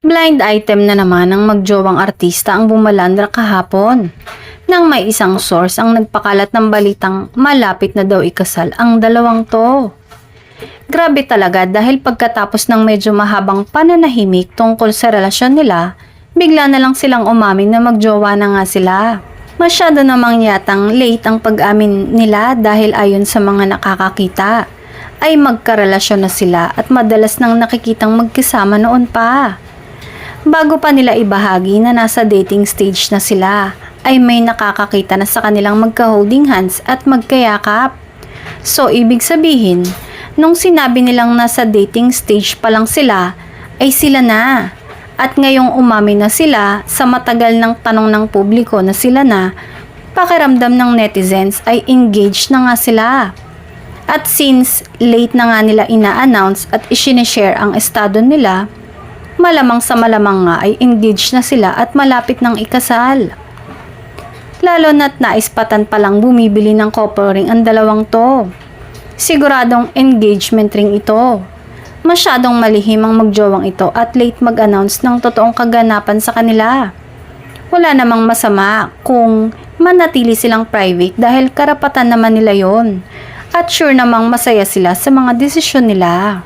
Blind item na naman ng magjowang artista ang bumalandra kahapon. Nang may isang source ang nagpakalat ng balitang malapit na daw ikasal ang dalawang to. Grabe talaga dahil pagkatapos ng medyo mahabang pananahimik tungkol sa relasyon nila, bigla na lang silang umamin na magjowa na nga sila. Masyado namang yatang late ang pag-amin nila dahil ayon sa mga nakakakita, ay magkarelasyon na sila at madalas nang nakikitang magkasama noon pa. Bago pa nila ibahagi na nasa dating stage na sila, ay may nakakakita na sa kanilang magka-holding hands at magkayakap. So, ibig sabihin, nung sinabi nilang nasa dating stage pa lang sila, ay sila na. At ngayong umamin na sila sa matagal ng tanong ng publiko na sila na, pakiramdam ng netizens ay engaged na nga sila. At since late na nga nila ina-announce at isineshare ang estado nila, malamang sa malamang nga ay engaged na sila at malapit ng ikasal. Lalo na't naispatan palang bumibili ng couple ring ang dalawang to. Siguradong engagement ring ito. Masyadong malihim ang magjowang ito at late mag-announce ng totoong kaganapan sa kanila. Wala namang masama kung manatili silang private dahil karapatan naman nila yon. At sure namang masaya sila sa mga desisyon nila.